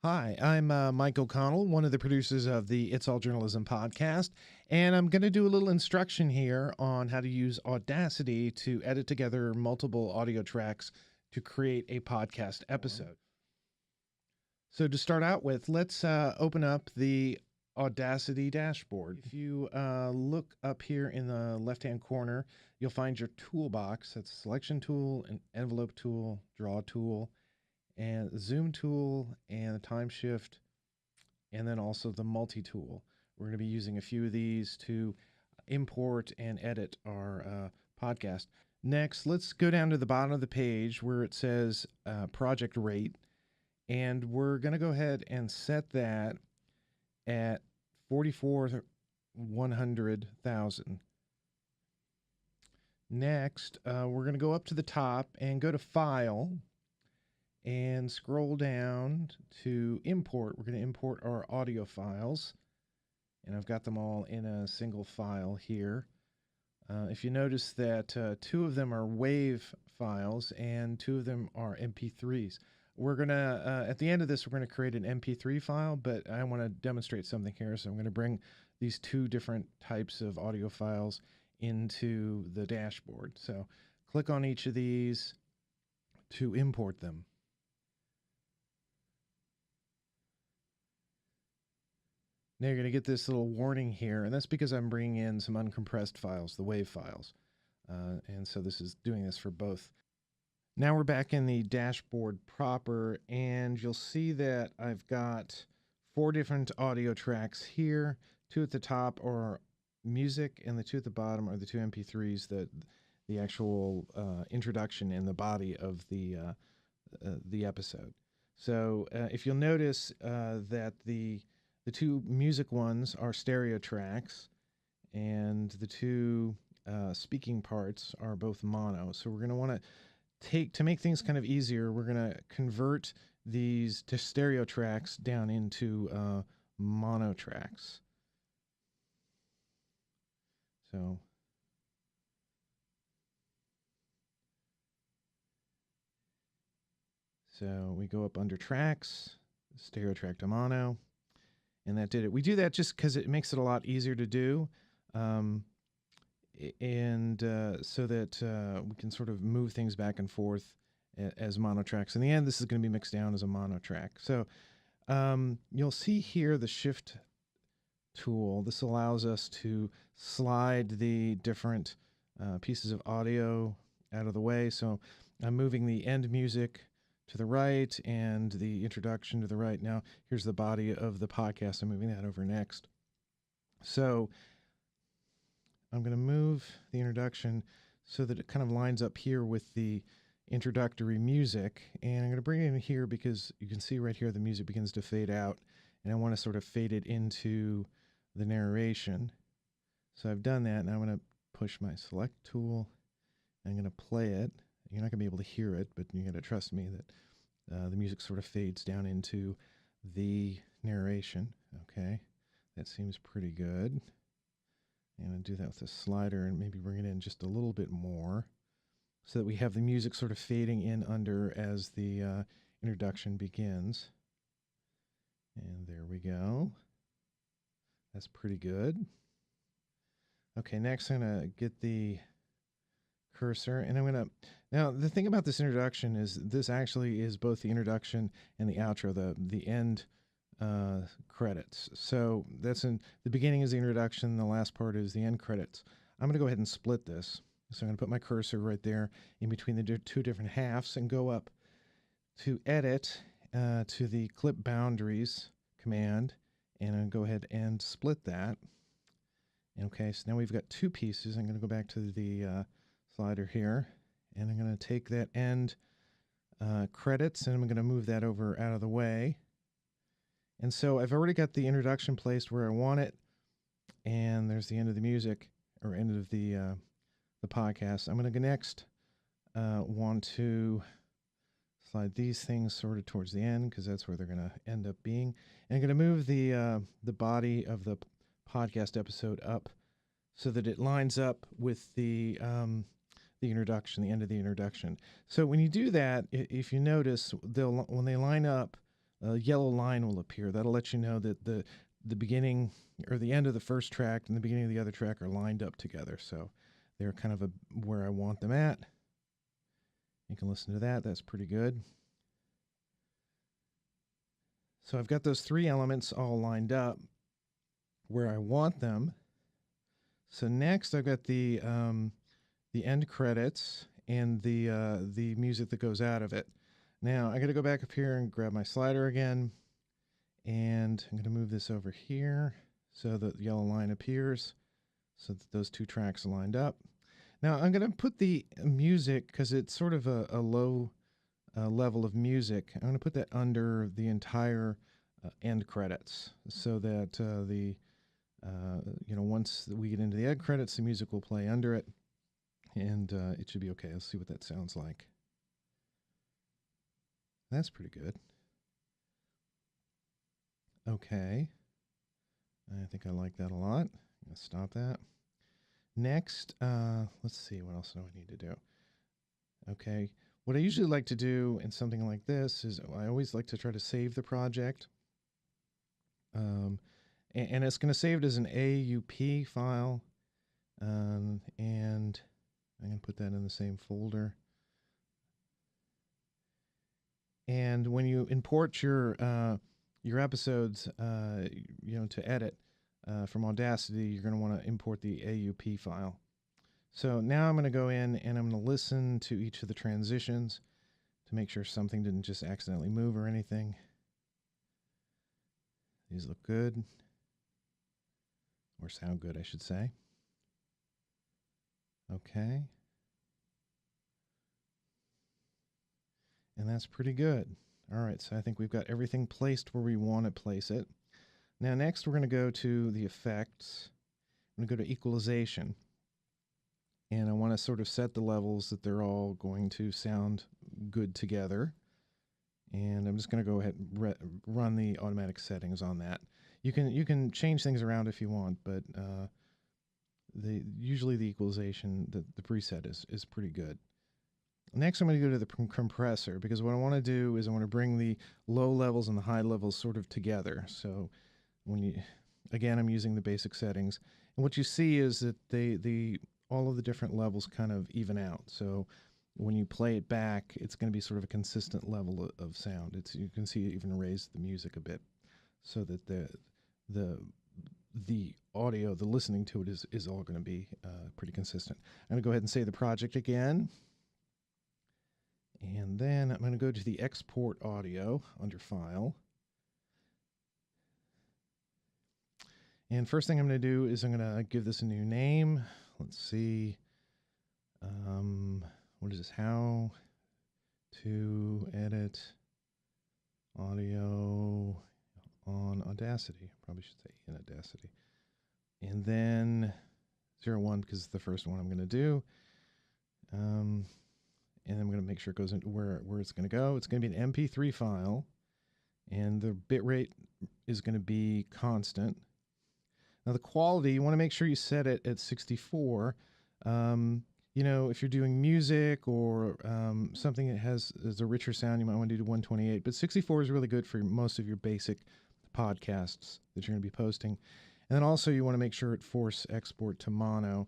Hi, I'm Mike O'Connell, one of the producers of the It's All Journalism podcast, and I'm going to do a little instruction here on how to use Audacity to edit together multiple audio tracks to create a podcast episode. So to start out with, let's open up the Audacity dashboard. If you look up here in the left-hand corner, you'll find your toolbox. That's a selection tool, an envelope tool, draw tool, and the zoom tool, and the time shift, and then also the multi-tool. We're going to be using a few of these to import and edit our podcast. Next, let's go down to the bottom of the page where it says project rate, and we're going to go ahead and set that at 100,000. Next, we're going to go up to the top and go to File, and scroll down to import. We're going to import our audio files, and I've got them all in a single file here. If you notice that two of them are WAV files and two of them are MP3s. We're going to, at the end of this, we're going to create an MP3 file, but I want to demonstrate something here, so I'm going to bring these two different types of audio files into the dashboard. So click on each of these to import them. Now you're going to get this little warning here, and that's because I'm bringing in some uncompressed files, the WAV files. And so this is doing this for both. Now we're back in the dashboard proper, and you'll see that I've got 4 different audio tracks here. 2 at the top are music, and the 2 at the bottom are the 2 MP3s, the actual introduction and the body of the episode. So if you'll notice that the 2 music ones are stereo tracks, and the 2 speaking parts are both mono. So we're going to want to make things kind of easier, we're going to convert these to stereo tracks down into mono tracks. So we go up under tracks, stereo track to mono. And that did it. We do that just because it makes it a lot easier to do, so that we can sort of move things back and forth as mono tracks. In the end, this is going to be mixed down as a mono track. So you'll see here the shift tool. This allows us to slide the different pieces of audio out of the way. So I'm moving the end music to the right and the introduction to the right. Now here's the body of the podcast. I'm moving that over next. So I'm going to move the introduction so that it kind of lines up here with the introductory music, and I'm going to bring it in here because you can see right here the music begins to fade out, and I want to sort of fade it into the narration. So I've done that, and I'm going to push my select tool. I'm going to play it. You're not going to be able to hear it, but you got to trust me that the music sort of fades down into the narration. Okay, that seems pretty good. I'm going to do that with a slider and maybe bring it in just a little bit more so that we have the music sort of fading in under as the introduction begins. And there we go. That's pretty good. Okay, next I'm going to get the cursor, and I'm going to, now the thing about this introduction is this actually is both the introduction and the outro, the end credits. So that's in the beginning is the introduction, the last part is the end credits. I'm going to go ahead and split this. So I'm going to put my cursor right there in between the 2 different halves and go up to edit to the clip boundaries command, and I'm going to go ahead and split that. Okay, so now we've got 2 pieces. I'm going to go back to the slider here, and I'm going to take that end credits, and I'm going to move that over out of the way. And so I've already got the introduction placed where I want it, and there's the end of the music, or end of the podcast. I'm going to next want to slide these things sort of towards the end because that's where they're going to end up being. And I'm going to move the body of the podcast episode up so that it lines up with the introduction, the end of the introduction. So when you do that, if you notice, when they line up, a yellow line will appear. That'll let you know that the beginning or the end of the first track and the beginning of the other track are lined up together. So they're kind of where I want them at. You can listen to that. That's pretty good. So I've got those three elements all lined up where I want them. So next I've got the end credits and the music that goes out of it. Now I got to go back up here and grab my slider again, and I'm going to move this over here so that the yellow line appears, so that those two tracks are lined up. Now I'm going to put the music, because it's sort of a low level of music, I'm going to put that under the entire end credits, so that once we get into the end credits, the music will play under it, and it should be okay. Let's see what that sounds like. That's pretty good. Okay. I think I like that a lot. I'm going to stop that. Next, let's see, what else do I need to do? Okay. What I usually like to do in something like this is I always like to try to save the project. And it's going to save it as an AUP file. And I'm going to put that in the same folder. And when you import your episodes, to edit from Audacity, you're going to want to import the AUP file. So now I'm going to go in and I'm going to listen to each of the transitions to make sure something didn't just accidentally move or anything. These look good, or sound good, I should say. Okay. And that's pretty good. All right, so I think we've got everything placed where we want to place it. Now next we're going to go to the effects. I'm going to go to equalization. And I want to sort of set the levels that they're all going to sound good together. And I'm just going to go ahead and run the automatic settings on that. You can change things around if you want, but usually the equalization, the preset is pretty good. Next, I'm going to go to the compressor, because what I want to do is I want to bring the low levels and the high levels sort of together. So again, I'm using the basic settings, and what you see is that all of the different levels kind of even out. So when you play it back, it's going to be sort of a consistent level of sound. You can see it even raise the music a bit, so that the audio, the listening to it is all going to be pretty consistent. I'm going to go ahead and save the project again. And then I'm going to go to the export audio under file. And first thing I'm going to do is I'm going to give this a new name. Let's see. What is this? How to edit audio on Audacity. Probably should say in Audacity. And then 01, because it's the first one I'm going to do. And I'm going to make sure it goes into where it's going to go. It's going to be an MP3 file, and the bitrate is going to be constant. Now the quality, you want to make sure you set it at 64. If you're doing music or something that has a richer sound, you might want to do 128. But 64 is really good for most of your basic podcasts that you're going to be posting. And then also you want to make sure it force export to mono.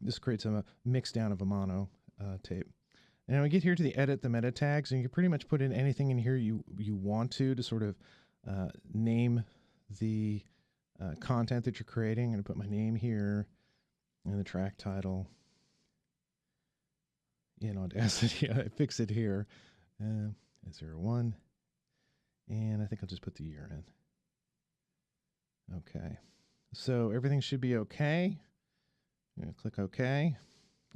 This creates a mix down of a mono tape. And now we get here to the edit the meta tags, and you can pretty much put in anything in here you want to sort of name the content that you're creating. I'm going to put my name here and the track title in Audacity. I fix it here. 01. And I think I'll just put the year in. Okay. So everything should be okay. I'm going to click OK.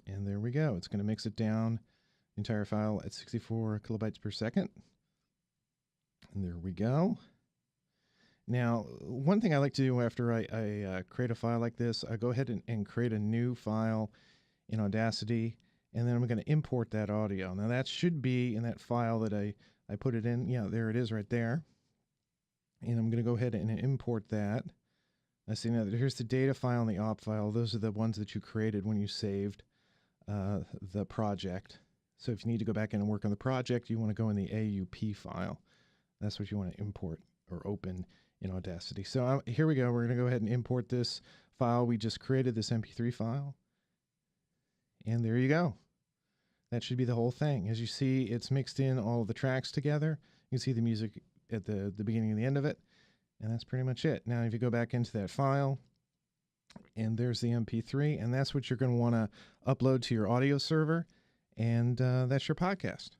And there we go. It's going to mix it down, the entire file, at 64 kilobytes per second. And there we go. Now, one thing I like to do after I create a file like this, I go ahead and create a new file in Audacity, and then I'm going to import that audio. Now, that should be in that file that I put it in. Yeah, there it is right there. And I'm going to go ahead and import that. I see now that here's the data file and the op file. Those are the ones that you created when you saved the project. So if you need to go back in and work on the project, you want to go in the AUP file. That's what you want to import or open in Audacity. So here we go. We're going to go ahead and import this file we just created, this MP3 file. And there you go. That should be the whole thing. As you see, it's mixed in all of the tracks together. You can see the music at the beginning and the end of it. And that's pretty much it. Now, if you go back into that file, and there's the MP3, and that's what you're going to want to upload to your audio server, and that's your podcast.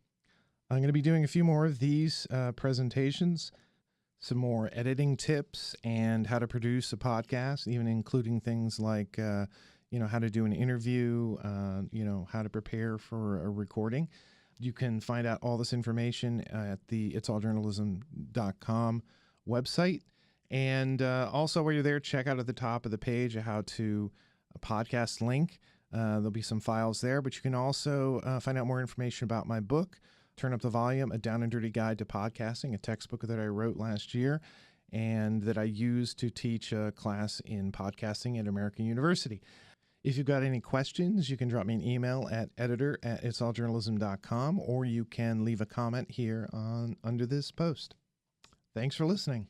I'm going to be doing a few more of these presentations, some more editing tips, and how to produce a podcast, even including things like, how to do an interview, how to prepare for a recording. You can find out all this information at the itsalljournalism.com website. And also, while you're there, check out at the top of the page how to a podcast link. There'll be some files there, but you can also find out more information about my book, Turn Up the Volume, A Down and Dirty Guide to Podcasting, a textbook that I wrote last year and that I used to teach a class in podcasting at American University. If you've got any questions, you can drop me an email at editor@itsalljournalism.com, or you can leave a comment here under this post. Thanks for listening.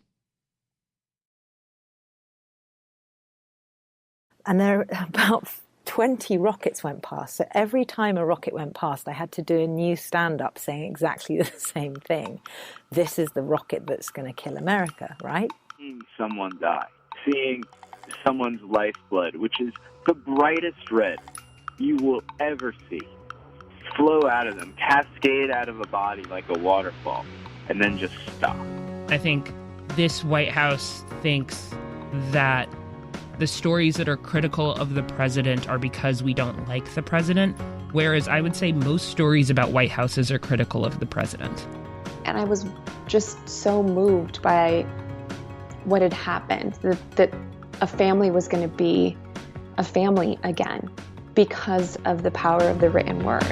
And there are about 20 rockets went past. So every time a rocket went past, I had to do a new stand-up saying exactly the same thing. This is the rocket that's going to kill America, right? Seeing someone die, seeing someone's lifeblood, which is the brightest red you will ever see, flow out of them, cascade out of a body like a waterfall, and then just stop. I think this White House thinks that the stories that are critical of the president are because we don't like the president, whereas I would say most stories about White Houses are critical of the president. And I was just so moved by what had happened, that a family was going to be a family again because of the power of the written word.